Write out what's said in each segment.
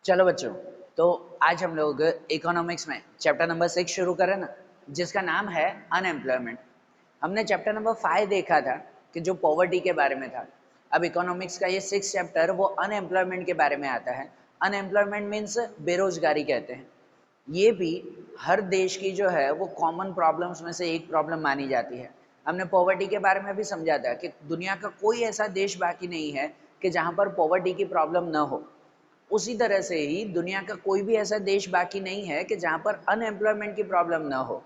चलो बच्चों, तो आज हम लोग इकोनॉमिक्स में चैप्टर नंबर 6 शुरू करें ना, जिसका नाम है अनएम्प्लॉयमेंट। हमने चैप्टर नंबर 5 देखा था कि जो पॉवर्टी के बारे में था। अब इकोनॉमिक्स का ये 6 चैप्टर वो अनएम्प्लॉयमेंट के बारे में आता है। अनएम्प्लॉयमेंट मीन्स बेरोजगारी कहते हैं। ये भी हर देश की जो है वो कॉमन प्रॉब्लम्स में से एक प्रॉब्लम मानी जाती है। हमने पॉवर्टी के बारे में भी समझा था कि दुनिया का कोई ऐसा देश बाकी नहीं है कि जहाँ पर पॉवर्टी की प्रॉब्लम न हो। उसी तरह से ही दुनिया का कोई भी ऐसा देश बाकी नहीं है कि जहाँ पर अनएम्प्लॉयमेंट की प्रॉब्लम ना हो।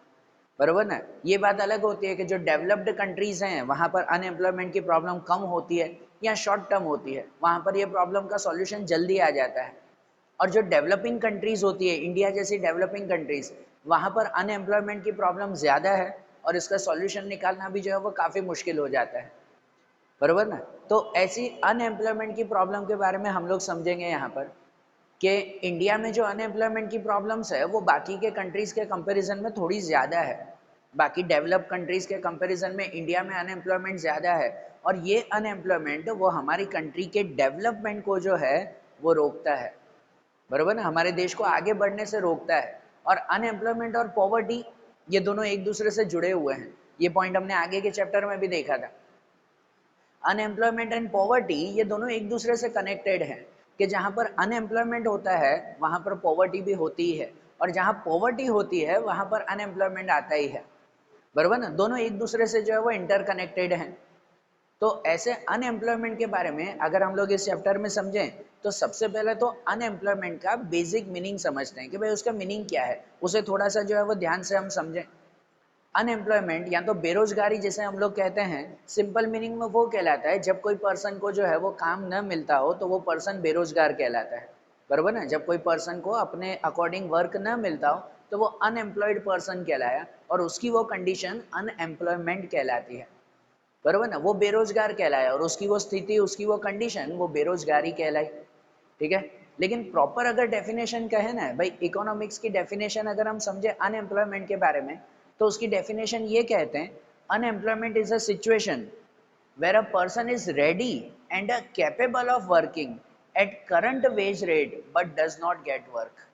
बरोबर ना? ये बात अलग होती है कि जो डेवलप्ड कंट्रीज हैं वहाँ पर अनएम्प्लॉयमेंट की प्रॉब्लम कम होती है या शॉर्ट टर्म होती है, वहाँ पर ये प्रॉब्लम का सॉल्यूशन जल्दी आ जाता है। और जो डेवलपिंग कंट्रीज होती है, इंडिया जैसी डेवलपिंग कंट्रीज, वहाँ पर अनएम्प्लॉयमेंट की प्रॉब्लम ज़्यादा है और इसका सॉल्यूशन निकालना भी जो है वो काफ़ी मुश्किल हो जाता है। बरोबर ना? तो ऐसी अनएम्प्लॉयमेंट की प्रॉब्लम के बारे में हम लोग समझेंगे यहाँ पर कि इंडिया में जो अनएम्प्लॉयमेंट की प्रॉब्लम्स है वो बाकी के कंट्रीज़ के कंपैरिजन में थोड़ी ज़्यादा है। बाकी डेवलप कंट्रीज़ के कंपैरिजन में इंडिया में अनएम्प्लॉयमेंट ज़्यादा है और ये अनएम्प्लॉयमेंट वो हमारी कंट्री के डेवलपमेंट को जो है वो रोकता है। बरोबर ना? हमारे देश को आगे बढ़ने से रोकता है। और अनएम्प्लॉयमेंट और पॉवर्टी ये दोनों एक दूसरे से जुड़े हुए हैं। ये पॉइंट हमने आगे के चैप्टर में भी देखा था। अनएम्प्लॉयमेंट एंड पॉवर्टी ये दोनों एक दूसरे से कनेक्टेड हैं कि जहाँ पर अनएम्प्लॉयमेंट होता है वहाँ पर पॉवर्टी भी होती ही है और जहाँ पॉवर्टी होती है वहाँ पर अनएम्प्लॉयमेंट आता ही है। बरोबर ना? दोनों एक दूसरे से जो है वो इंटरकनेक्टेड हैं। तो ऐसे अनएम्प्लॉयमेंट के बारे में अगर हम लोग इस चैप्टर में समझें तो सबसे पहले तो अनएम्प्लॉयमेंट का बेसिक मीनिंग समझते हैं कि भाई उसका मीनिंग क्या है, उसे थोड़ा सा जो है वो ध्यान से हम समझें। अनएम्प्लॉयमेंट या तो बेरोजगारी जिसे हम लोग कहते हैं, सिंपल मीनिंग में वो कहलाता है जब कोई पर्सन को जो है वो काम न मिलता हो तो वो पर्सन बेरोजगार कहलाता है। बरोबर ना? जब कोई पर्सन को अपने अकॉर्डिंग वर्क न मिलता हो तो वो अनएम्प्लॉयड पर्सन कहलाया और उसकी वो कंडीशन अनएम्प्लॉयमेंट कहलाती है। बरोबर ना? वो बेरोजगार कहलाया और उसकी वो स्थिति, उसकी वो कंडीशन वो बेरोजगारी कहलाई। ठीक है? लेकिन प्रॉपर अगर डेफिनेशन कहे ना भाई, इकोनॉमिक्स की डेफिनेशन अगर हम समझे अनएम्प्लॉयमेंट के बारे में तो उसकी डेफिनेशन ये कहते हैं, unemployment is a situation where a person is ready and capable of working at current wage rate but does not get work।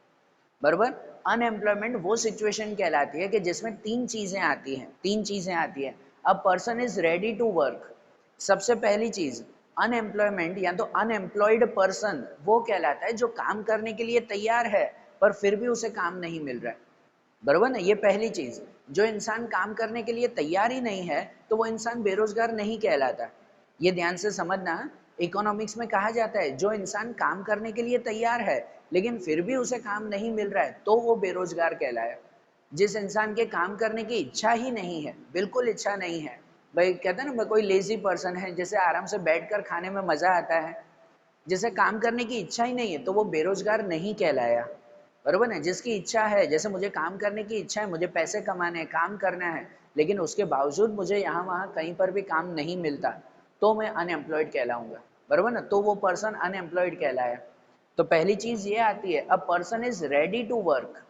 बरोबर? अनएम्प्लॉयमेंट वो सिचुएशन कहलाती है कि जिसमें तीन चीजें आती हैं। A person is ready to work, सबसे पहली चीज। अनएम्प्लॉयमेंट या तो अनएम्प्लॉयड पर्सन वो कहलाता है जो काम करने के लिए तैयार है पर फिर भी उसे काम नहीं मिल रहा है। बरोबर ना? ये पहली चीज। जो इंसान काम करने के लिए तैयार ही नहीं है तो वो इंसान बेरोजगार नहीं कहलाता। ये ध्यान से समझना। इकोनॉमिक्स में कहा जाता है जो इंसान काम करने के लिए तैयार है लेकिन फिर भी उसे काम नहीं मिल रहा है तो वो बेरोजगार कहलाया। जिस इंसान के काम करने की इच्छा ही नहीं है, बिल्कुल इच्छा नहीं है, भाई कहते हैं ना कोई लेजी पर्सन है जिसे आराम से बैठकर खाने में मजा आता है, जिसे काम करने की इच्छा ही नहीं है तो वो बेरोजगार नहीं कहलाया। बरोबर है? जिसकी इच्छा है, जैसे मुझे काम करने की इच्छा है, मुझे पैसे कमाने हैं, काम करना है, लेकिन उसके बावजूद मुझे यहाँ वहाँ कहीं पर भी काम नहीं मिलता तो मैं अनएम्प्लॉयड कहलाऊंगा। बरोबर ना? तो वो पर्सन अनएम्प्लॉयड कहलाया। तो पहली चीज ये आती है, a person is ready to work.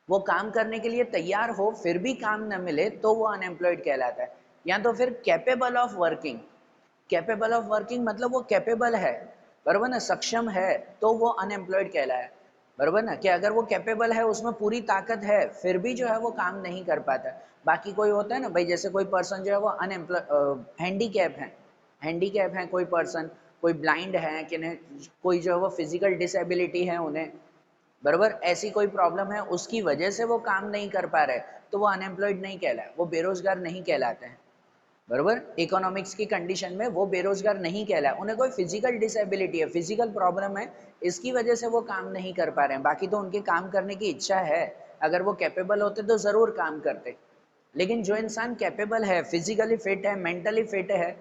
वो काम करने के लिए तैयार हो फिर भी काम न मिले तो वो अनएम्प्लॉयड कहलाता है। या तो फिर capable of working. Capable of working मतलब वो कैपेबल है, बरोबर ना, सक्षम है, तो वो अनएम्प्लॉयड कहलाया। बरोबर ना? कि अगर वो कैपेबल है, उसमें पूरी ताकत है, फिर भी जो है वो काम नहीं कर पाता। बाकी कोई होता है ना भाई, जैसे कोई पर्सन जो है वो अनएम्प्लॉय हैंडीकैप है, हैंडीकैप है कोई पर्सन, कोई ब्लाइंड है कि नहीं, कोई जो है वो फिजिकल डिसेबिलिटी है उन्हें, बरोबर, ऐसी कोई प्रॉब्लम है उसकी वजह से वो काम नहीं कर पा रहे तो वो अनएम्प्लॉयड नहीं कहलाए, वो बेरोजगार नहीं कहलाते हैं। बरोबर? इकोनॉमिक्स की कंडीशन में वो बेरोजगार नहीं कहलाए, उन्हें कोई फिजिकल डिसेबिलिटी है, फिजिकल प्रॉब्लम है, इसकी वजह से वो काम नहीं कर पा रहे हैं। बाकी तो उनके काम करने की इच्छा है, अगर वो कैपेबल होते तो जरूर काम करते। लेकिन जो इंसान कैपेबल है, फिजिकली फिट है, मेंटली फिट है,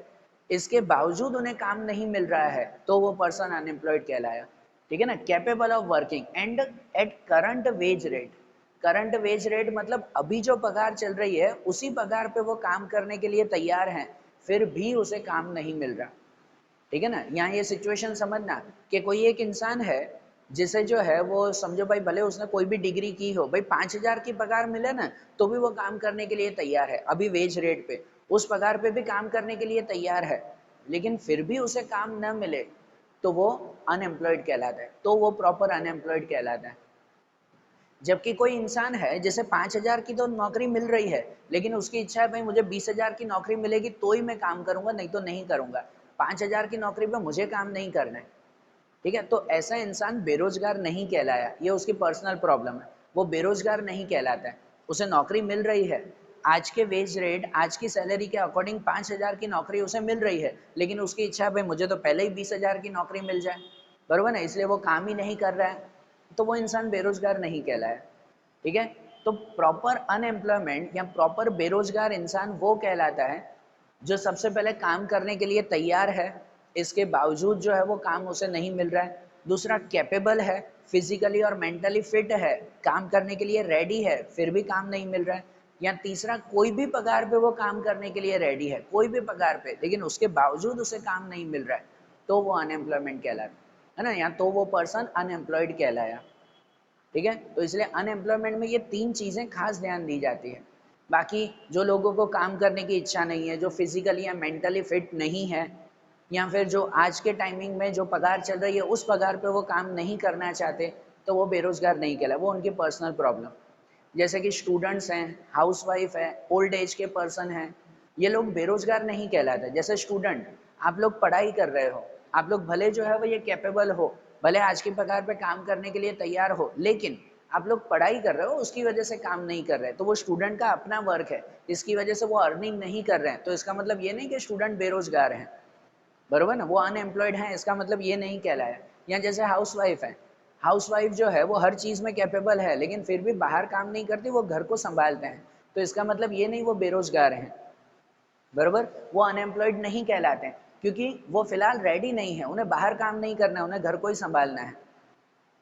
इसके बावजूद उन्हें काम नहीं मिल रहा है तो वो पर्सन अनएम्प्लॉयड कहलाया। ठीक है ना? Capable of working and at current wage rate. Current wage rate मतलब अभी जो पगार चल रही है उसी पगार पे वो काम करने के लिए तैयार हैं, फिर भी उसे काम नहीं मिल रहा। ठीक है ना? यहाँ ये सिचुएशन समझना कि कोई एक इंसान है जिसे जो है वो समझो भाई, भले उसने कोई भी डिग्री की हो, भाई 5,000 की पगार मिले ना तो भी वो काम करने के लिए तैयार है, अभी वेज रेट पे, उस पगार पे भी काम करने के लिए तैयार है, लेकिन फिर भी उसे काम न मिले तो वो अनएम्प्लॉयड कहलाता है, तो वो प्रॉपर अनएम्प्लॉयड कहलाता है। जबकि कोई इंसान है जैसे 5,000 की तो नौकरी मिल रही है, लेकिन उसकी इच्छा है भाई मुझे 20,000 की नौकरी मिलेगी तो ही मैं काम करूंगा, नहीं तो नहीं करूंगा। 5,000 की नौकरी पे मुझे काम नहीं करना है, ठीक है। तो ऐसा इंसान बेरोजगार नहीं कहलाया, ये उसकी पर्सनल प्रॉब्लम है, वो बेरोजगार नहीं कहलाता है। उसे नौकरी मिल रही है, आज के वेज रेट, आज की सैलरी के अकॉर्डिंग 5,000 की नौकरी उसे मिल रही है, लेकिन उसकी इच्छा है भाई मुझे तो पहले ही 20,000 की नौकरी मिल जाए, बरोबर ना, इसलिए वो काम ही नहीं कर रहा है, तो वो इंसान बेरोजगार नहीं कहलाया, ठीक है। तो प्रॉपर अनएम्प्लॉयमेंट या प्रॉपर बेरोजगार इंसान वो कहलाता है जो सबसे पहले काम करने के लिए तैयार है, इसके बावजूद जो है वो काम उसे नहीं मिल रहा है। दूसरा, कैपेबल है, फिजिकली और मेंटली फिट है, काम करने के लिए रेडी है, फिर भी काम नहीं मिल रहा है। या तीसरा, कोई भी पगार पे वो काम करने के लिए रेडी है, कोई भी पगार पे, लेकिन उसके बावजूद उसे काम नहीं मिल रहा है, तो वो अनएम्प्लॉयमेंट कहलाता है ना, या तो वो पर्सन अनएम्प्लॉयड कहलाया, ठीक है। तो इसलिए अनएम्प्लॉयमेंट में ये 3 चीज़ें खास ध्यान दी जाती है। बाकी जो लोगों को काम करने की इच्छा नहीं है, जो फिजिकली या मेंटली फिट नहीं है, या फिर जो आज के टाइमिंग में जो पगार चल रही है उस पगार पे वो काम नहीं करना चाहते, तो वो बेरोजगार नहीं कहला, वो उनकी पर्सनल प्रॉब्लम। जैसे कि स्टूडेंट्स हैं, हाउसवाइफ है, ओल्ड एज के पर्सन हैं, ये लोग बेरोजगार नहीं कहलाते। जैसे स्टूडेंट, आप लोग पढ़ाई कर रहे हो, आप लोग भले जो है वो ये कैपेबल हो, भले आज की पगार पे काम करने के लिए तैयार हो, लेकिन आप लोग पढ़ाई कर रहे हो, उसकी वजह से काम नहीं कर रहे, तो वो स्टूडेंट का अपना वर्क है, इसकी वजह से वो अर्निंग नहीं कर रहे हैं, तो इसका मतलब ये नहीं कि स्टूडेंट बेरोजगार हैं, बरोबर ना, वो अनएम्प्लॉयड हैं, इसका मतलब ये नहीं कहलाया। या जैसे हाउसवाइफ है, हाउसवाइफ जो है वो हर चीज़ में कैपेबल है, लेकिन फिर भी बाहर काम नहीं करती, वो घर को संभालते हैं, तो इसका मतलब ये नहीं वो बेरोजगार हैं, बरोबर, वो अनएम्प्लॉयड नहीं कहलाते हैं, क्योंकि वो फिलहाल रेडी नहीं है, उन्हें बाहर काम नहीं करना है, उन्हें घर को ही संभालना है,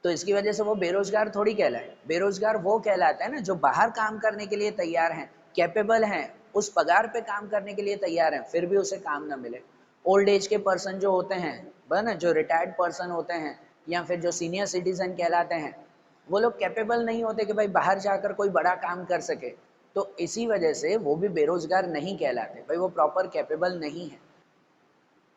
तो इसकी वजह से वो बेरोजगार थोड़ी कहलाए। बेरोजगार वो कहलाता है ना जो बाहर काम करने के लिए तैयार हैं, कैपेबल हैं, उस पगार पे काम करने के लिए तैयार हैं, फिर भी उसे काम ना मिले। ओल्ड एज के पर्सन जो होते हैं, ना, जो रिटायर्ड पर्सन होते हैं, या फिर जो सीनियर सिटीजन कहलाते हैं, वो लोग कैपेबल नहीं होते कि भाई बाहर जाकर कोई बड़ा काम कर सके, तो इसी वजह से वो भी बेरोजगार नहीं कहलाते, भाई वो प्रॉपर कैपेबल नहीं है,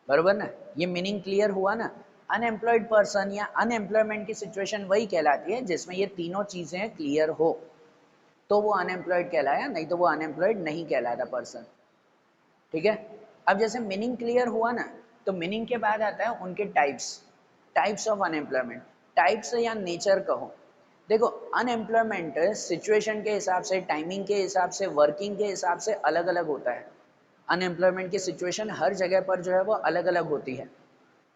बरोबर ना। ये मीनिंग क्लियर हुआ ना। अनएम्प्लॉयड पर्सन या अनएम्प्लॉयमेंट की सिचुएशन वही कहलाती है जिसमें ये तीनों चीजें क्लियर हो, तो वो अनएम्प्लॉयड कहलाया, नहीं तो वो अनएम्प्लॉयड नहीं कहलाता पर्सन, ठीक है। अब जैसे मीनिंग क्लियर हुआ ना, तो मीनिंग के बाद आता है उनके types, types of unemployment, types या नेचर कहो। देखो, अनएम्प्लॉयमेंट सिचुएशन के हिसाब से, टाइमिंग के हिसाब से, वर्किंग के हिसाब से अलग अलग होता है। अनएम्प्लॉयमेंट की सिचुएशन हर जगह पर जो है वो अलग अलग होती है,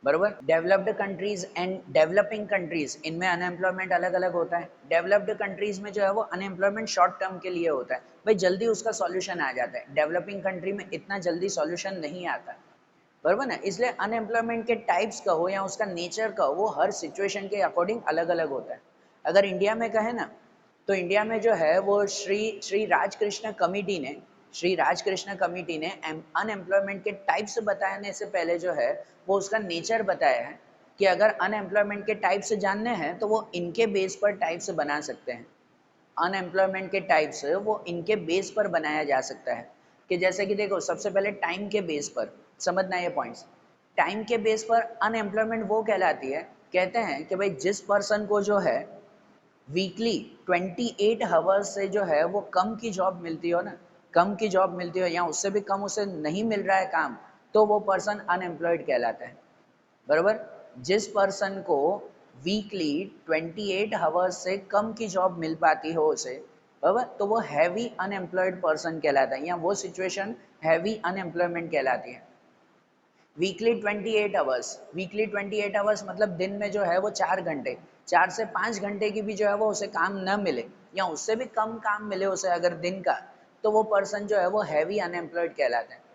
बरोबर। Developed countries and developing countries, इनमें अनएम्प्लॉयमेंट अलग अलग होता है। डेवलप्ड कंट्रीज में जो है वो अनएम्प्लॉयमेंट शॉर्ट टर्म के लिए होता है, भाई जल्दी उसका सॉल्यूशन आ जाता है, डेवलपिंग कंट्री में इतना जल्दी सॉल्यूशन नहीं आता, बरोबर ना। इसलिए अनएम्प्लॉयमेंट के टाइप्स कहो या उसका नेचर कहो, वो हर सिचुएशन के अकॉर्डिंग अलग अलग होता है। अगर इंडिया में कहे ना, तो इंडिया में जो है वो श्री राजकृष्ण कमेटी ने, श्री राजकृष्ण कमेटी ने अनएम्प्लॉयमेंट के टाइप्स बताने से पहले जो है वो उसका नेचर बताया है, कि अगर अनएम्प्लॉयमेंट के टाइप्स जानने हैं तो वो इनके बेस पर टाइप्स बना सकते हैं। अनएम्प्लॉयमेंट के टाइप्स वो इनके बेस पर बनाया जा सकता है, कि जैसे कि देखो, सबसे पहले टाइम के बेस पर समझना ये पॉइंट्स। टाइम के बेस पर अनएम्प्लॉयमेंट वो कहलाती है, कहते हैं कि भाई जिस पर्सन को जो है वीकली 28 आवर्स से जो है वो कम की जॉब मिलती हो ना, कम की जॉब मिलती हो या उससे भी कम उसे नहीं मिल रहा है काम, तो वो पर्सन अनएम्प्लॉयड कहलाता है, बरोबर। जिस पर्सन को वीकली 28 आवर्स से कम की जॉब मिल पाती हो उसे, बराबर, तो वो हैवी अनएम्प्लॉयड पर्सन कहलाता है, या वो सिचुएशन हैवी अनएम्प्लॉयमेंट कहलाती है। वीकली 28 आवर्स, वीकली 28 आवर्स मतलब दिन में जो है वो 4 घंटे, 4 से 5 घंटे की भी जो है वो उसे काम न मिले, या उससे भी कम काम मिले उसे अगर दिन का, तो वो पर्सन जो है वो हैवी अनएम्प्लॉयड कहलाता है।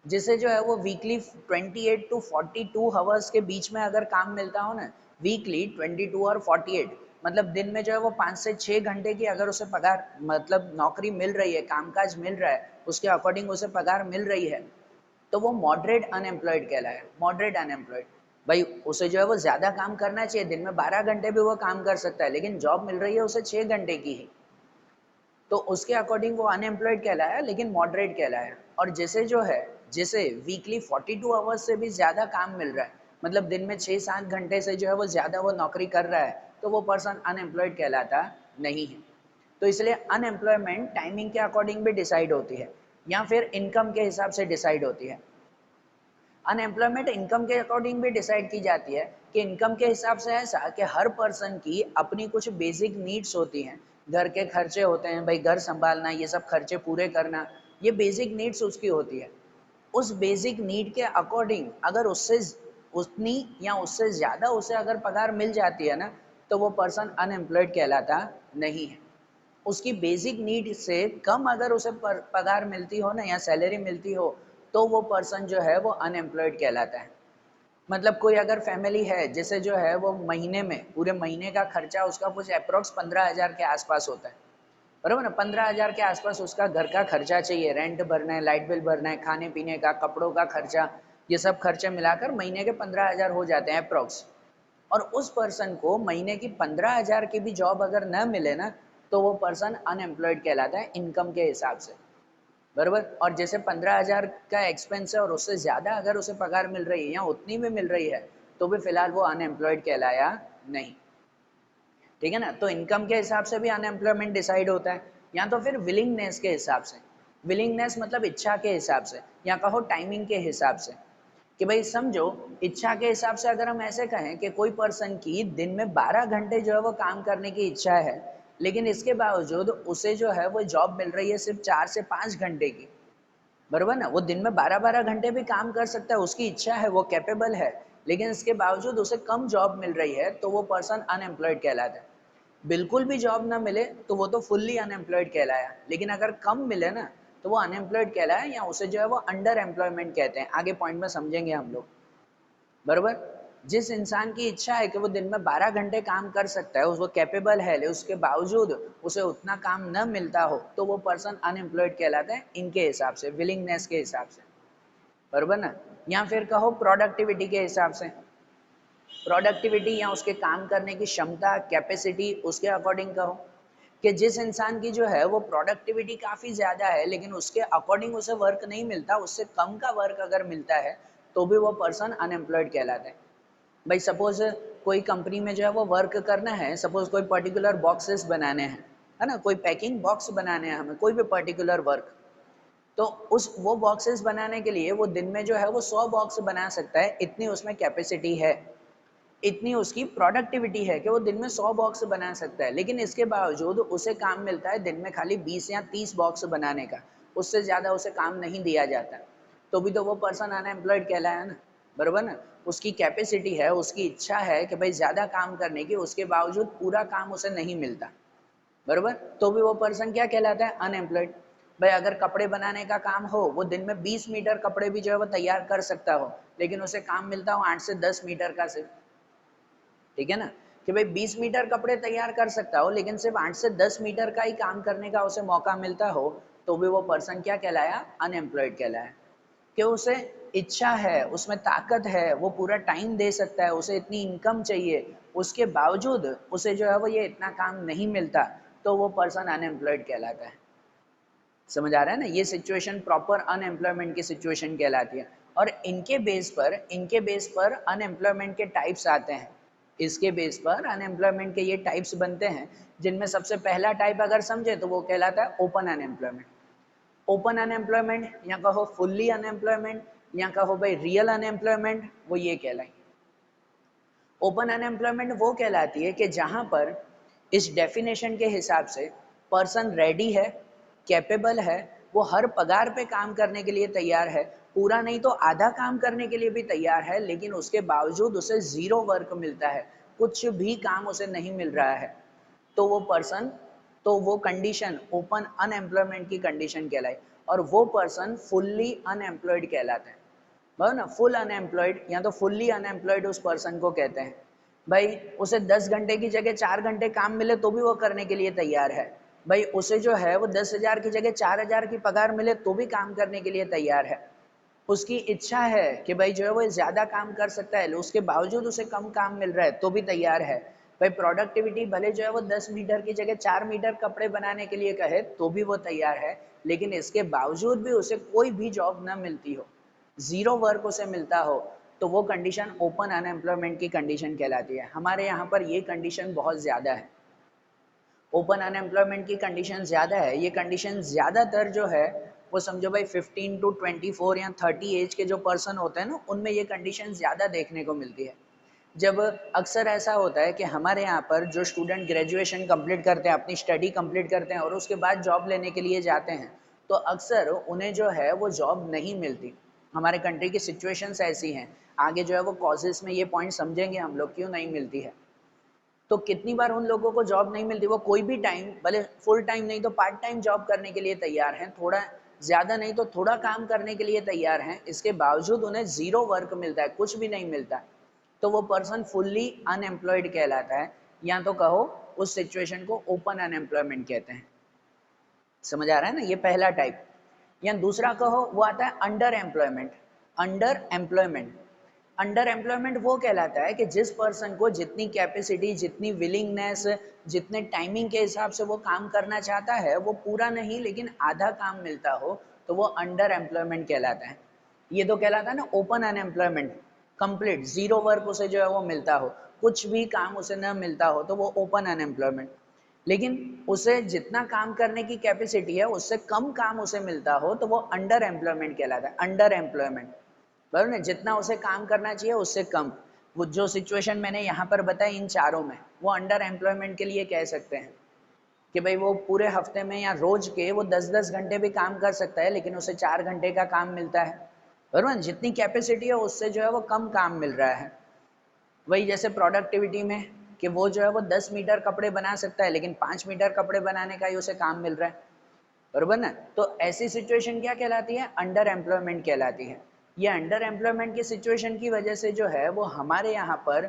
जिसे जो है वो वीकली 28 टू 42 आवर्स के बीच में अगर काम मिलता हो ना, वीकली 22 और 48, मतलब दिन में जो है वो 5 से 6 घंटे की अगर उसे पगार, मतलब नौकरी मिल रही है, कामकाज मिल रहा है, उसके अकॉर्डिंग उसे पगार मिल रही है, तो वो मॉडरेट अनएम्प्लॉयड कहलाया, मॉडरेट अनएम्प्लॉयड। भाई उसे जो है वो ज्यादा काम करना चाहिए, दिन में 12 घंटे भी वो काम कर सकता है, लेकिन जॉब मिल रही है उसे 6 घंटे की ही, तो उसके अकॉर्डिंग वो अनएम्प्लॉयड कहलाया, लेकिन मॉडरेट कहलाया। और जिसे जो है, जिसे वीकली 42 आवर्स से भी ज़्यादा काम मिल रहा है, मतलब दिन में 6-7 घंटे से जो है वो ज़्यादा वो नौकरी कर रहा है, तो वो पर्सन अनएम्प्लॉयड कहलाता नहीं है। तो इसलिए अनएम्प्लॉयमेंट टाइमिंग के अकॉर्डिंग भी डिसाइड होती है या फिर इनकम के हिसाब से डिसाइड होती है। अनएम्प्लॉयमेंट इनकम के अकॉर्डिंग भी डिसाइड की जाती है कि इनकम के हिसाब से ऐसा कि हर पर्सन की अपनी कुछ बेसिक नीड्स होती हैं, घर के खर्चे होते हैं, भाई घर संभालना, ये सब खर्चे पूरे करना, ये बेसिक नीड्स उसकी होती है। उस बेसिक नीड के अकॉर्डिंग अगर उससे उतनी या उससे ज़्यादा उसे अगर पगार मिल जाती है ना, तो वो पर्सन अनएम्प्लॉयड कहलाता नहीं है। उसकी बेसिक नीड से कम अगर उसे पगार मिलती हो ना या सैलरी मिलती हो, तो वो पर्सन जो है वो अनएम्प्लॉयड कहलाता है। मतलब कोई अगर फैमिली है जिसे जो है वो महीने में पूरे महीने का खर्चा उसका कुछ अप्रोक्स 15,000 के आसपास होता है, बराबर ना, 15,000 के आसपास उसका घर का खर्चा चाहिए, रेंट भरना है, लाइट बिल भरना है, खाने पीने का, कपड़ों का खर्चा, ये सब खर्चे मिलाकर महीने के 15,000 हो जाते हैं अप्रोक्स। और उस पर्सन को महीने की 15,000 की भी जॉब अगर न मिले ना, तो वो पर्सन अनएम्प्लॉयड कहलाता है इनकम के हिसाब से, बराबर। और जैसे 15,000 का एक्सपेंस है और उससे ज़्यादा अगर उसे पगार मिल रही है या उतनी भी मिल रही है, तो भी फिलहाल वो अनएम्प्लॉयड कहलाया नहीं। ठीक है ना। तो इनकम के हिसाब से भी अनएम्प्लॉयमेंट डिसाइड होता है, या तो फिर विलिंगनेस के हिसाब से। विलिंगनेस मतलब इच्छा के हिसाब से, या कहो टाइमिंग के हिसाब से। कि भाई समझो, इच्छा के हिसाब से अगर हम ऐसे कहें कि कोई पर्सन की दिन में 12 घंटे जो है वो काम करने की इच्छा है, लेकिन इसके बावजूद उसे जो है वो जॉब मिल रही है सिर्फ 4 से 5 घंटे की, बरोबर ना। वो दिन में 12-12 घंटे भी काम कर सकता है, उसकी इच्छा है, वो कैपेबल है, लेकिन इसके बावजूद उसे कम जॉब मिल रही है, तो वो पर्सन अनएम्प्लॉयड कहलाता है। बिल्कुल भी जॉब ना मिले तो वो तो फुल्ली अनएम्प्लॉयड कहलाया, लेकिन अगर कम मिले ना, तो वो अनएम्प्लॉयड कहलाया, या उसे जो है वो अंडर एम्प्लॉयमेंट कहते हैं। आगे पॉइंट में समझेंगे हम लोग, बरोबर। जिस इंसान की इच्छा है कि वो दिन में 12 घंटे काम कर सकता है, वो कैपेबल है, ले उसके बावजूद उसे उतना काम न मिलता हो, तो वो पर्सन अनएम्प्लॉयड कहलाता है इनके हिसाब से, विलिंगनेस के हिसाब से, बरोबर ना। या फिर कहो प्रोडक्टिविटी के हिसाब से, प्रोडक्टिविटी या उसके काम करने की क्षमता, कैपेसिटी, उसके अकॉर्डिंग कहो कि जिस इंसान की जो है वो प्रोडक्टिविटी काफ़ी ज़्यादा है, लेकिन उसके अकॉर्डिंग उसे वर्क नहीं मिलता, उससे कम का वर्क अगर मिलता है, तो भी वो पर्सन अनएम्प्लॉयड कहलाता है। भाई सपोज कोई कंपनी में जो है वो वर्क करना है, सपोज कोई पर्टिकुलर बॉक्सेस बनाने हैं, है ना, कोई पैकिंग बॉक्स बनाने हैं हमें, कोई भी पर्टिकुलर वर्क, तो उस वो बॉक्सेस बनाने के लिए वो दिन में जो है वो 100 बॉक्स बना सकता है, इतनी उसमें कैपेसिटी है, इतनी उसकी प्रोडक्टिविटी है कि वो दिन में 100 बॉक्स बना सकता है। लेकिन इसके बावजूद उसे काम मिलता है दिन में खाली 20 या 30 बॉक्स बनाने का, उससे ज़्यादा उसे काम नहीं दिया जाता, तो भी तो वो पर्सन अनएम्प्लॉयड कहलाया ना, बरोबर ना। उसकी कैपेसिटी है, उसकी इच्छा है कि भाई ज़्यादा काम करने की, उसके बावजूद पूरा काम उसे नहीं मिलता, बरोबर, तो भी वो पर्सन क्या कहलाता है, अनएम्प्लॉयड। भाई अगर कपड़े बनाने का काम हो, वो दिन में 20 मीटर कपड़े भी जो है वो तैयार कर सकता हो, लेकिन उसे काम मिलता हो 8 से 10 मीटर का सिर्फ, ठीक है ना। कि भाई 20 मीटर कपड़े तैयार कर सकता हो, लेकिन सिर्फ 8 से 10 मीटर का ही काम करने का उसे मौका मिलता हो, तो भी वो पर्सन क्या कहलाया, अनएम्प्लॉयड कहलाया। कि उसे इच्छा है, उसमें ताकत है, वो पूरा टाइम दे सकता है, उसे इतनी इनकम चाहिए, उसके बावजूद उसे जो है वो ये इतना काम नहीं मिलता, तो वो पर्सन अनएम्प्लॉयड कहलाता है। समझ आ रहा है ना, ये सिचुएशन प्रॉपर अनएम्प्लॉयमेंट की सिचुएशन कहलाती है। और इनके बेस पर अनएम्प्लॉयमेंट के टाइप्स आते हैं, इसके बेस पर अनएम्प्लॉयमेंट के ये टाइप्स बनते हैं, जिनमें सबसे पहला टाइप अगर समझे तो वो कहलाता है ओपन अनएम्प्लॉयमेंट। ओपन अनएम्प्लॉयमेंट या कहो फुल्ली अनएम्प्लॉयमेंट या कहो भाई रियल अनएम्प्लॉयमेंट, वो ये कहलाएंगे। ओपन अनएम्प्लॉयमेंट वो कहलाती है कि जहां पर इस डेफिनेशन के हिसाब से पर्सन रेडी है, कैपेबल है, वो हर पगार पे काम करने के लिए तैयार है, पूरा नहीं तो आधा काम करने के लिए भी तैयार है, लेकिन उसके बावजूद उसे जीरो वर्क मिलता है, कुछ भी काम उसे नहीं मिल रहा है, तो वो पर्सन, तो वो कंडीशन ओपन अनएम्प्लॉयमेंट की कंडीशन कहलाई, और वो पर्सन फुल्ली अनएम्प्लॉयड कहलाता है, बराबर ना। फुल अनएम्प्लॉयड या तो फुल्ली अनएम्प्लॉयड उस पर्सन को कहते हैं। भाई उसे 10 घंटे की जगह 4 घंटे काम मिले तो भी वो करने के लिए तैयार है। भाई उसे जो है वो 10,000 की जगह 4,000 की पगार मिले तो भी काम करने के लिए तैयार है। उसकी इच्छा है कि भाई जो है वो ज़्यादा काम कर सकता है, उसके बावजूद उसे कम काम मिल रहा है तो भी तैयार है। भाई प्रोडक्टिविटी भले जो है वो 10 मीटर की जगह 4 मीटर कपड़े बनाने के लिए कहे तो भी वो तैयार है, लेकिन इसके बावजूद भी उसे कोई भी जॉब ना मिलती हो, जीरो वर्क उसे मिलता हो, तो वो कंडीशन ओपन अनएम्प्लॉयमेंट की कंडीशन कहलाती है। हमारे यहाँ पर ये कंडीशन बहुत ज़्यादा है, ओपन अनएम्प्लॉयमेंट की कंडीशन ज़्यादा है। ये कंडीशन ज़्यादातर जो है वो समझो भाई 15 टू 24 या 30 एज के जो पर्सन होते हैं ना, उनमें ये कंडीशन ज़्यादा देखने को मिलती है। जब अक्सर ऐसा होता है कि हमारे यहाँ पर जो स्टूडेंट ग्रेजुएशन कंप्लीट करते हैं, अपनी स्टडी कंप्लीट करते हैं और उसके बाद जॉब लेने के लिए जाते हैं, तो अक्सर उन्हें जो है वो जॉब नहीं मिलती। हमारे कंट्री की सिचुएशंस ऐसी हैं, आगे जो है वो कॉजेस में ये पॉइंट समझेंगे हम लोग क्यों नहीं मिलती है। तो कितनी बार उन लोगों को जॉब नहीं मिलती, वो कोई भी टाइम, भले फुल टाइम नहीं तो पार्ट टाइम जॉब करने के लिए तैयार हैं, थोड़ा ज़्यादा नहीं तो थोड़ा काम करने के लिए तैयार हैं, इसके बावजूद उन्हें ज़ीरो वर्क मिलता है, कुछ भी नहीं मिलता, तो वो पर्सन फुल्ली अनएम्प्लॉयड कहलाता है, या तो कहो उस सिचुएशन को ओपन अनएम्प्लॉयमेंट कहते हैं। समझ आ रहा है ना, ये पहला टाइप। या दूसरा कहो वो आता है under employment. Under employment, under employment वो कहलाता है कि जिस पर्सन को जितनी कैपेसिटी, जितनी विलिंगनेस, जितने टाइमिंग के हिसाब से वो काम करना चाहता है, वो पूरा नहीं लेकिन आधा काम मिलता हो, तो वो अंडर एम्प्लॉयमेंट कहलाता है। ये तो कहलाता है ना open unemployment, complete zero work उसे जो है वो मिलता हो, कुछ भी काम उसे न मिलता हो, तो वो ओपन अनएम्प्लॉयमेंट। लेकिन उसे जितना काम करने की कैपेसिटी है उससे कम काम उसे मिलता हो, तो वो अंडर एम्प्लॉयमेंट कहलाता है। अंडर एम्प्लॉयमेंट बराबर ना, जितना उसे काम करना चाहिए उससे कम। वो जो सिचुएशन मैंने यहाँ पर बताई इन चारों में, वो अंडर एम्प्लॉयमेंट के लिए कह सकते हैं कि भाई वो पूरे हफ्ते में या रोज के वो 10-10 घंटे भी काम कर सकता है, लेकिन उसे 4 घंटे का काम मिलता है, बराबर। जितनी कैपेसिटी है उससे जो है वो कम काम मिल रहा है। वही जैसे प्रोडक्टिविटी में कि वो जो है वो 10 मीटर कपड़े बना सकता है, लेकिन 5 मीटर कपड़े बनाने का ही उसे काम मिल रहा है, बरोबर ना। तो ऐसी सिचुएशन क्या कहलाती है? अंडर एम्प्लॉयमेंट कहलाती है। ये अंडर एम्प्लॉयमेंट की सिचुएशन की वजह से जो है वो हमारे यहाँ पर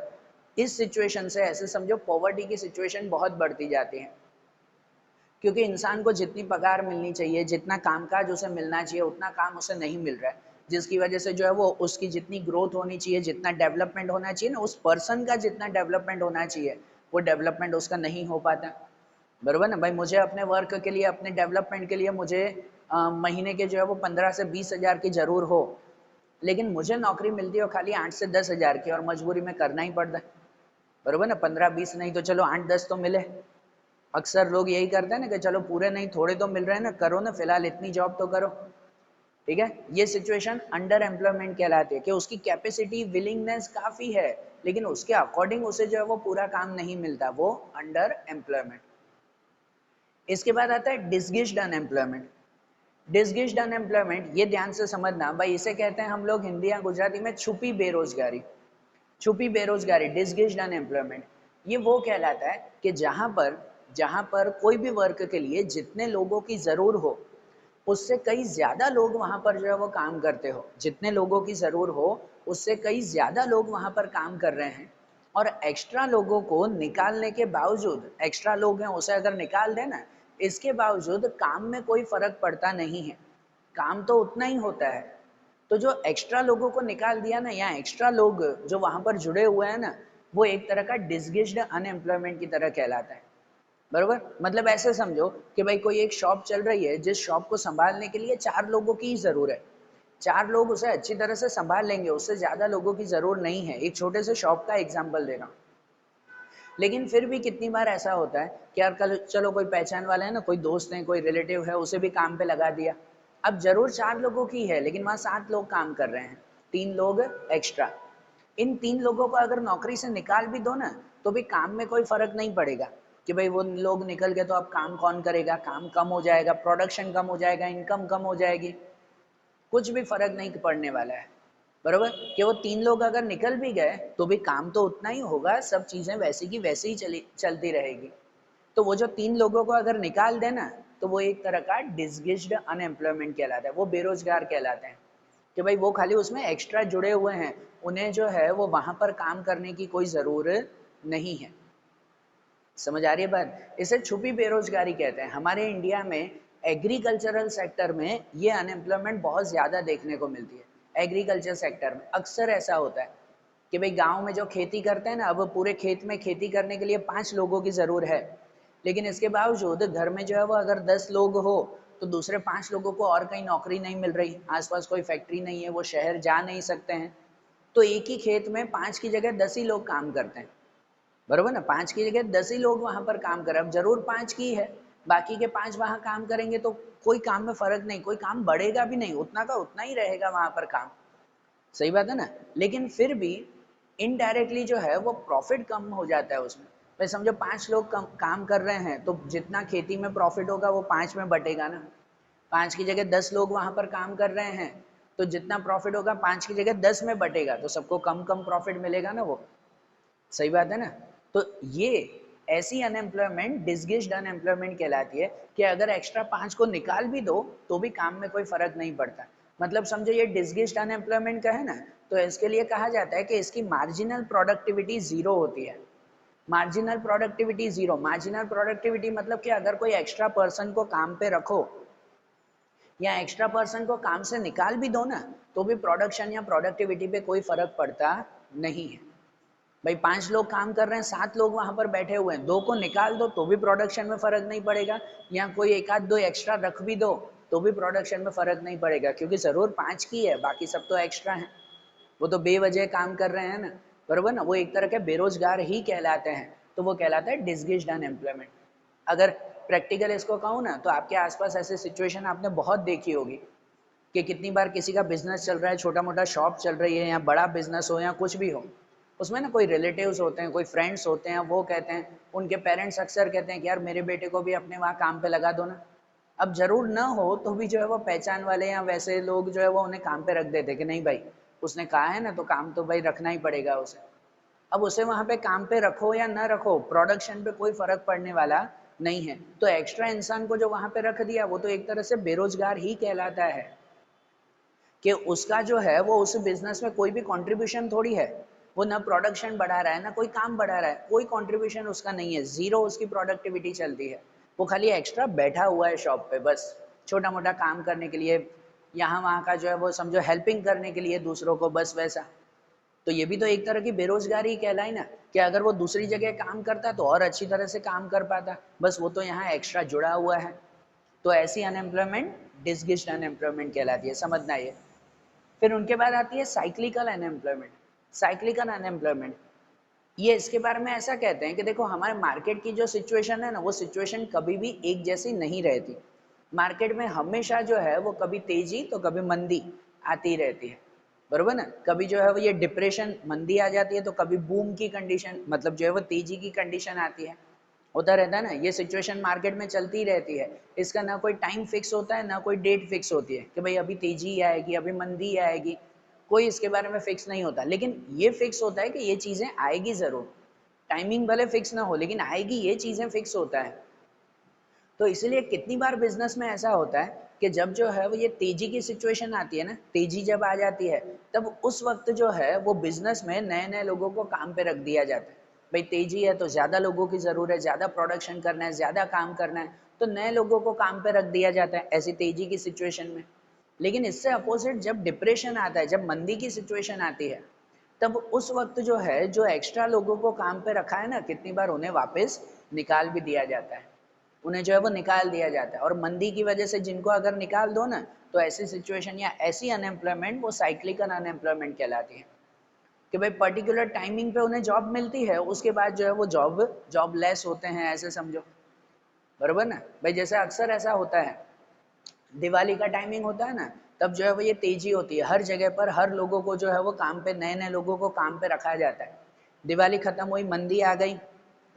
इस सिचुएशन से ऐसे समझो पॉवर्टी की सिचुएशन बहुत बढ़ती जाती है, क्योंकि इंसान को जितनी पगार मिलनी चाहिए, जितना कामकाज उसे मिलना चाहिए, उतना काम उसे नहीं मिल रहा है, जिसकी वजह से जो है वो उसकी जितनी ग्रोथ होनी चाहिए, जितना डेवलपमेंट होना चाहिए ना, उस पर्सन का जितना डेवलपमेंट होना चाहिए, वो डेवलपमेंट उसका नहीं हो पाता। बरोबर ना भाई, मुझे अपने वर्क के लिए, अपने डेवलपमेंट के लिए मुझे महीने के जो है वो 15 से 20 हज़ार की जरूर हो, लेकिन मुझे नौकरी मिलती है खाली 8 से 10 हज़ार की, और मजबूरी में करना ही पड़ता है। बरोबर ना, 15-20 नहीं तो चलो 8-10 तो मिले। अक्सर लोग यही करते हैं ना कि चलो पूरे नहीं थोड़े तो मिल रहे हैं ना, करो ना, फिलहाल इतनी जॉब तो करो। ठीक है, ये सिचुएशन अंडर एम्प्लॉयमेंट कहलाती है कि उसकी कैपेसिटी, विलिंगनेस काफी है, लेकिन उसके अकॉर्डिंग उसे जो है वो पूरा काम नहीं मिलता, वो अंडर एम्प्लॉयमेंट। इसके बाद आता है डिसगिस्ड अनएम्प्लॉयमेंट। डिसगिस्ड अनएम्प्लॉयमेंट, ये ध्यान से समझना भाई, इसे कहते हैं हम लोग हिंदी या गुजराती में छुपी बेरोजगारी। छुपी बेरोजगारी, डिसगिस्ड अनएम्प्लॉयमेंट, ये वो कहलाता है कि जहां पर कोई भी वर्क के लिए जितने लोगों की जरूर हो, उससे कई ज्यादा लोग वहां पर जो है वो काम करते हो। जितने लोगों की जरूर हो उससे कई ज्यादा लोग वहां पर काम कर रहे हैं, और एक्स्ट्रा लोगों को निकालने के बावजूद, एक्स्ट्रा लोग हैं उसे अगर निकाल देना, इसके बावजूद काम में कोई फर्क पड़ता नहीं है, काम तो उतना ही होता है। तो जो एक्स्ट्रा लोगों को निकाल दिया ना, या एक्स्ट्रा लोग जो वहां पर जुड़े हुए हैं ना, वो एक तरह का डिसगिस्ड अनएम्प्लॉयमेंट की तरह कहलाता है। बरोबर, मतलब ऐसे समझो कि भाई कोई एक शॉप चल रही है, जिस शॉप को संभालने के लिए 4 लोगों की ही जरूरत है, 4 लोग उसे अच्छी तरह से संभाल लेंगे, उससे ज्यादा लोगों की जरूरत नहीं है। एक छोटे से शॉप का एग्जाम्पल दे रहा हूँ। लेकिन फिर भी कितनी बार ऐसा होता है कि यार कल चलो कोई पहचान वाला है ना, कोई दोस्त है, कोई रिलेटिव है, उसे भी काम पे लगा दिया। अब जरूर 4 लोगों की है, लेकिन वहां 7 लोग काम कर रहे हैं, 3 लोग एक्स्ट्रा। इन 3 लोगों को अगर नौकरी से निकाल भी दो ना, तो भी काम में कोई फर्क नहीं पड़ेगा कि भाई वो लोग निकल गए तो अब काम कौन करेगा, काम कम हो जाएगा, प्रोडक्शन कम हो जाएगा, इनकम कम हो जाएगी, कुछ भी फर्क नहीं पड़ने वाला है। बरोबर, कि वो 3 लोग अगर निकल भी गए तो भी काम तो उतना ही होगा, सब चीजें वैसी की वैसी ही चलती रहेगी। तो वो जो 3 लोगों को अगर निकाल देना, तो वो एक तरह का डिसगिस्ड अनएम्प्लॉयमेंट कहलाता है, वो बेरोजगार कहलाते हैं कि भाई वो खाली उसमें एक्स्ट्रा जुड़े हुए हैं, उन्हें जो है वो वहां पर काम करने की कोई जरूरत नहीं है। समझ आ रही है बात? इसे छुपी बेरोजगारी कहते हैं। हमारे इंडिया में एग्रीकल्चरल सेक्टर में ये अनएम्प्लॉयमेंट बहुत ज्यादा देखने को मिलती है। एग्रीकल्चर सेक्टर में अक्सर ऐसा होता है कि भाई गांव में जो खेती करते हैं ना, अब पूरे खेत में खेती करने के लिए 5 लोगों की जरूरत है, लेकिन इसके बावजूद घर में जो है वो अगर 10 लोग हो, तो दूसरे 5 लोगों को और कहीं नौकरी नहीं मिल रही, आसपास कोई फैक्ट्री नहीं है, वो शहर जा नहीं सकते हैं, तो एक ही खेत में 5 की जगह 10 ही लोग काम करते हैं, बरोबर ना। 5 की जगह 10 ही लोग वहां पर काम करें, अब जरूर 5 की है, बाकी के 5 वहां काम करेंगे तो कोई काम में फर्क नहीं, कोई काम बढ़ेगा भी नहीं, उतना का उतना ही रहेगा वहां पर काम। सही बात है ना। लेकिन फिर भी इनडायरेक्टली जो है वो प्रॉफिट कम हो जाता है उसमें। भाई समझो 5 लोग काम कर रहे हैं तो जितना खेती में प्रॉफिट होगा वो 5 में बटेगा ना। 5 की जगह 10 लोग वहां पर काम कर रहे हैं तो जितना प्रॉफिट होगा 5 की जगह 10 में बटेगा, तो सबको कम कम प्रॉफिट मिलेगा ना वो। सही बात है ना। तो ये ऐसी अनएम्प्लॉयमेंट डिसगिस्ड अनएम्प्लॉयमेंट कहलाती है कि अगर एक्स्ट्रा 5 को निकाल भी दो तो भी काम में कोई फर्क नहीं पड़ता। मतलब समझो ये डिसगिस्ड अनएम्प्लॉयमेंट का है ना, तो इसके लिए कहा जाता है कि इसकी मार्जिनल प्रोडक्टिविटी जीरो होती है। Marginal productivity zero, marginal productivity मतलब कि अगर कोई एक्स्ट्रा पर्सन को काम पे रखो या एक्स्ट्रा पर्सन को काम से निकाल भी दो ना, तो भी प्रोडक्शन या प्रोडक्टिविटी पे कोई फर्क पड़ता नहीं है। भाई 5 लोग काम कर रहे हैं, 7 लोग वहां पर बैठे हुए हैं, 2 को निकाल दो तो भी प्रोडक्शन में फर्क नहीं पड़ेगा, या कोई एक आध 2 एक्स्ट्रा रख भी दो तो भी प्रोडक्शन में फर्क नहीं पड़ेगा, क्योंकि जरूर 5 की है, बाकी सब तो एक्स्ट्रा है, वो तो बेवजह काम कर रहे हैं ना, बरोबर ना। वो एक तरह के बेरोजगार ही कहलाते हैं, तो वो कहलाता है डिसगिस्ड अनएम्प्लॉयमेंट। अगर प्रैक्टिकल इसको कहूँ ना, तो आपके आसपास ऐसे सिचुएशन आपने बहुत देखी होगी कि कितनी बार किसी का बिजनेस चल रहा है, छोटा मोटा शॉप चल रही है या बड़ा बिजनेस हो या कुछ भी हो, उसमें ना कोई रिलेटिव्स होते हैं, कोई फ्रेंड्स होते हैं, वो कहते हैं, उनके पेरेंट्स अक्सर कहते हैं कि यार मेरे बेटे को भी अपने वहाँ काम पे लगा दो ना। अब जरूर ना हो तो भी जो है वो पहचान वाले या वैसे लोग जो है वो उन्हें काम पे रख देते कि नहीं भाई उसने कहा है ना तो काम तो भाई रखना ही पड़ेगा उसे। अब उसे वहां पे काम पे रखो या ना रखो, प्रोडक्शन पे कोई फर्क पड़ने वाला नहीं है। तो एक्स्ट्रा इंसान को जो वहां पे रख दिया वो तो एक तरह से बेरोजगार ही कहलाता है, कि उसका जो है वो उस बिजनेस में कोई भी कंट्रीब्यूशन थोड़ी है, वो ना प्रोडक्शन बढ़ा रहा है ना कोई काम बढ़ा रहा है, कोई कंट्रीब्यूशन उसका नहीं है, जीरो उसकी प्रोडक्टिविटी चलती है। वो खाली एक्स्ट्रा बैठा हुआ है शॉप पे, बस छोटा मोटा काम करने के लिए, यहाँ वहाँ का जो है वो समझो हेल्पिंग करने के लिए दूसरों को, बस वैसा। तो ये भी तो एक तरह की बेरोजगारी ही कहलाई ना, कि अगर वो दूसरी जगह काम करता तो और अच्छी तरह से काम कर पाता, बस वो तो यहाँ एक्स्ट्रा जुड़ा हुआ है। तो ऐसी अनएम्प्लॉयमेंट डिसगिस्ड अनएम्प्लॉयमेंट कहलाती है, समझना ये। फिर उनके बाद आती है साइक्लिकल अनएम्प्लॉयमेंट। साइक्लिकल अनएम्प्लॉयमेंट ये इसके बारे में ऐसा कहते हैं कि देखो हमारे मार्केट की जो सिचुएशन है ना, वो सिचुएशन कभी भी एक जैसी नहीं रहती। मार्केट में हमेशा जो है वो कभी तेजी तो कभी मंदी आती रहती है, बरोबर ना। कभी जो है वो ये डिप्रेशन मंदी आ जाती है, तो कभी बूम की कंडीशन मतलब जो है वो तेजी की कंडीशन आती है, होता रहता है ना। ये सिचुएशन मार्केट में चलती रहती है, इसका ना कोई टाइम फिक्स होता है ना कोई डेट फिक्स होती है कि भाई अभी तेजी आएगी अभी मंदी आएगी, कोई इसके बारे में फिक्स नहीं होता। लेकिन ये फिक्स होता है कि ये चीजें आएगी जरूर, टाइमिंग भले फिक्स ना हो लेकिन आएगी, ये चीजें फिक्स होता है। तो इसलिए कितनी बार बिजनेस में ऐसा होता है कि जब जो है वो ये तेजी की सिचुएशन आती है ना, तेजी जब आ जाती है तब उस वक्त जो है वो बिजनेस में नए नए लोगों को काम पे रख दिया जाता है। भाई तेजी है तो ज्यादा लोगों की जरूरत है, ज्यादा प्रोडक्शन करना है, ज्यादा काम करना है, तो नए लोगों को काम पे रख दिया जाता है ऐसी तेजी की सिचुएशन में। लेकिन इससे अपोजिट जब डिप्रेशन आता है, जब मंदी की सिचुएशन आती है, तब उस वक्त जो है जो एक्स्ट्रा लोगों को काम पे रखा है ना, कितनी बार उन्हें वापस निकाल भी दिया जाता है, उन्हें जो है वो निकाल दिया जाता है। और मंदी की वजह से जिनको अगर निकाल दो ना, तो ऐसी सिचुएशन या ऐसी अनएम्प्लॉयमेंट वो साइक्लिकल अनएम्प्लॉयमेंट कहलाती है, कि भाई पर्टिकुलर टाइमिंग पे उन्हें जॉब मिलती है, उसके बाद जो है वो जॉब लेस होते हैं, ऐसे समझो, बरोबर ना। भाई जैसे अक्सर ऐसा होता है, दिवाली का टाइमिंग होता है ना, तब जो है वो ये तेजी होती है, हर जगह पर हर लोगों को जो है वो काम पे, नए नए लोगों को काम पे रखा जाता है। दिवाली खत्म हुई, मंदी आ गई,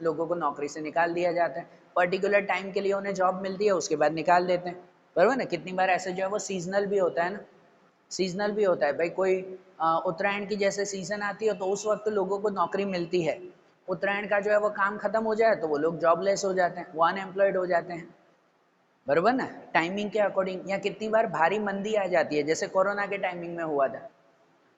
लोगों को नौकरी से निकाल दिया जाता है, पर्टिकुलर टाइम के लिए उन्हें जॉब मिलती है, उसके बाद निकाल देते हैं, बरोबर ना। कितनी बार ऐसे जो है वो सीजनल भी होता है ना, सीजनल भी होता है। भाई कोई उत्तरायण की जैसे सीजन आती है तो उस वक्त लोगों को नौकरी मिलती है, उत्तरायण का जो है वो काम खत्म हो जाए तो वो लोग जॉबलेस हो जाते हैं, वो अनएम्प्लॉयड हो जाते हैं, बरोबर ना, टाइमिंग के अकॉर्डिंग। या कितनी बार भारी मंदी आ जाती है, जैसे कोरोना के टाइमिंग में हुआ था।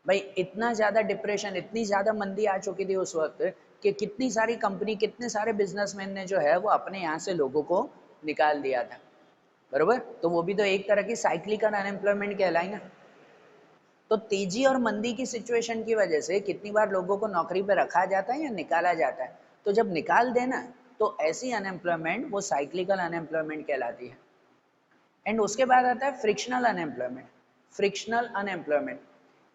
भाई इतना ज्यादा डिप्रेशन, इतनी ज्यादा मंदी आ चुकी थी उस वक्त कि कितनी सारी कंपनी, कितने सारे बिजनेसमैन ने जो है वो अपने यहाँ से लोगों को निकाल दिया था, बरोबर। तो वो भी तो एक तरह की साइक्लिकल अनएम्प्लॉयमेंट कहलाई ना। तो तेजी और मंदी की सिचुएशन की वजह से कितनी बार लोगों को नौकरी पे रखा जाता है या निकाला जाता है, तो जब निकाल देना तो ऐसी अनएम्प्लॉयमेंट वो साइक्लिकल अनएम्प्लॉयमेंट कहलाती है। एंड उसके बाद आता है frictional unemployment. Frictional unemployment,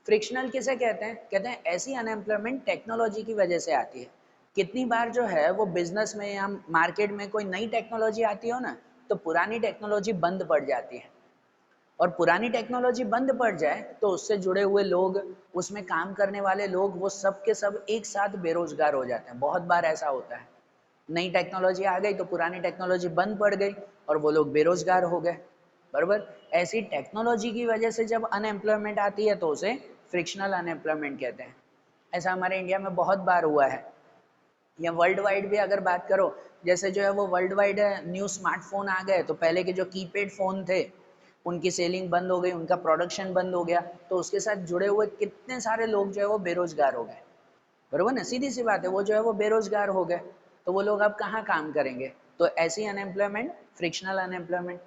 frictional किसे कहते हैं? कहते हैं ऐसी अनएम्प्लॉयमेंट टेक्नोलॉजी की वजह से आती है। कितनी बार जो है वो बिजनेस में या मार्केट में कोई नई टेक्नोलॉजी आती हो ना, तो पुरानी टेक्नोलॉजी बंद पड़ जाती है, और पुरानी टेक्नोलॉजी बंद पड़ जाए तो उससे जुड़े हुए लोग, उसमें काम करने वाले लोग, वो सब के सब एक साथ बेरोजगार हो जाते हैं। बहुत बार ऐसा होता है, नई टेक्नोलॉजी आ गई तो पुरानी टेक्नोलॉजी बंद पड़ गई और वो लोग बेरोजगार हो गए। बराबर, ऐसी टेक्नोलॉजी की वजह से जब अनएम्प्लॉयमेंट आती है तो उसे फ्रिक्शनल अनएम्प्लॉयमेंट कहते हैं। ऐसा हमारे इंडिया में बहुत बार हुआ है, या वर्ल्ड वाइड भी अगर बात करो, जैसे जो है वो वर्ल्ड वाइड न्यू स्मार्टफोन आ गए तो पहले के जो कीपैड फोन थे उनकी सेलिंग बंद हो गई, उनका प्रोडक्शन बंद हो गया, तो उसके साथ जुड़े हुए कितने सारे लोग जो है वो बेरोजगार हो गए। बरोबर ना, सीधी सी बात है, वो जो है वो बेरोजगार हो गए, तो वो लोग अब कहाँ काम करेंगे? तो ऐसी अनएम्प्लॉयमेंट फ्रिक्शनल अनएम्प्लॉयमेंट।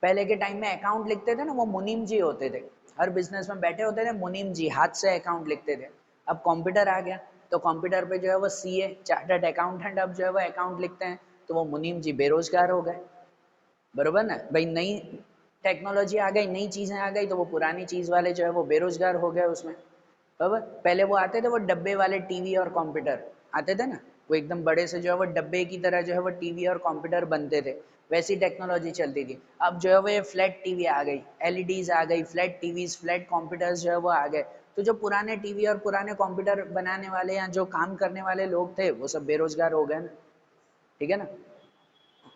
पहले के टाइम में अकाउंट लिखते थे ना, वो मुनीम जी होते थे, हर बिजनेस में बैठे होते थे मुनीम जी, हाथ से अकाउंट लिखते थे। अब कंप्यूटर आ गया तो कंप्यूटर पे जो है वो सीए, चार्टर्ड अकाउंटेंट अब जो है वो अकाउंट लिखते हैं, तो वो मुनीम जी बेरोजगार हो गए। बरोबर ना भाई, नई टेक्नोलॉजी आ गई, नई चीजें आ गई, तो वो पुरानी चीज वाले जो है वो बेरोजगार हो गए उसमें। बराबर, पहले वो आते थे वो डब्बे वाले टीवी और कंप्यूटर आते थे ना, वो एकदम बड़े से जो है वो डब्बे की तरह जो है वो टीवी और कंप्यूटर बनते थे, वैसी टेक्नोलॉजी चलती थी। अब जो है वो ये फ्लैट टीवी आ गई, एलईडीज आ गई, फ्लैट टीवीज, फ्लैट कंप्यूटर्स जो है वो आ गए, तो जो पुराने टीवी और पुराने कंप्यूटर बनाने वाले या जो काम करने वाले लोग थे वो सब बेरोजगार हो गए ना। ठीक है ना,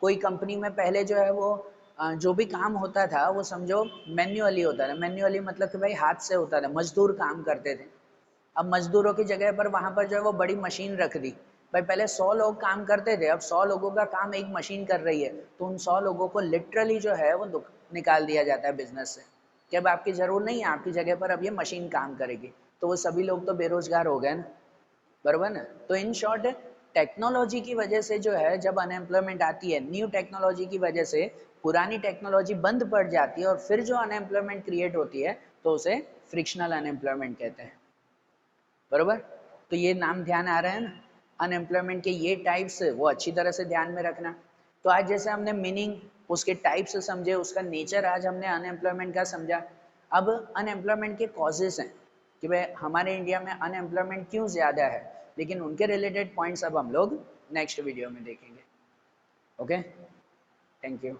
कोई कंपनी में पहले जो है वो जो भी काम होता था वो समझो मैन्युअली होता था। मैन्युअली मतलब कि भाई हाथ से होता था, मजदूर काम करते थे। अब मजदूरों की जगह पर वहां पर जो है वो बड़ी मशीन रख दी। भाई पहले 100 लोग काम करते थे, अब 100 लोगों का काम एक मशीन कर रही है, तो उन 100 लोगों को लिटरली जो है वो निकाल दिया जाता है बिजनेस से, कि अब आपकी जरूरत नहीं है, आपकी जगह पर अब ये मशीन काम करेगी, तो वो सभी लोग तो बेरोजगार हो गए ना। बरोबर ना, तो इन शॉर्ट टेक्नोलॉजी की वजह से जो है जब अनएम्प्लॉयमेंट आती है, न्यू टेक्नोलॉजी की वजह से पुरानी टेक्नोलॉजी बंद पड़ जाती है और फिर जो अनएम्प्लॉयमेंट क्रिएट होती है तो उसे फ्रिक्शनल अनएम्प्लॉयमेंट कहते हैं। बरोबर, तो ये नाम ध्यान आ रहा है ना, अनएम्प्लॉयमेंट के ये टाइप्स वो अच्छी तरह से ध्यान में रखना। तो आज जैसे हमने मीनिंग, उसके टाइप्स समझे, उसका नेचर आज हमने अनएम्प्लॉयमेंट का समझा। अब अनएम्प्लॉयमेंट के कॉजेस हैं कि भाई हमारे इंडिया में अनएम्प्लॉयमेंट क्यों ज़्यादा है, लेकिन उनके रिलेटेड पॉइंट्स अब हम लोग नेक्स्ट वीडियो में देखेंगे। Okay, thank you.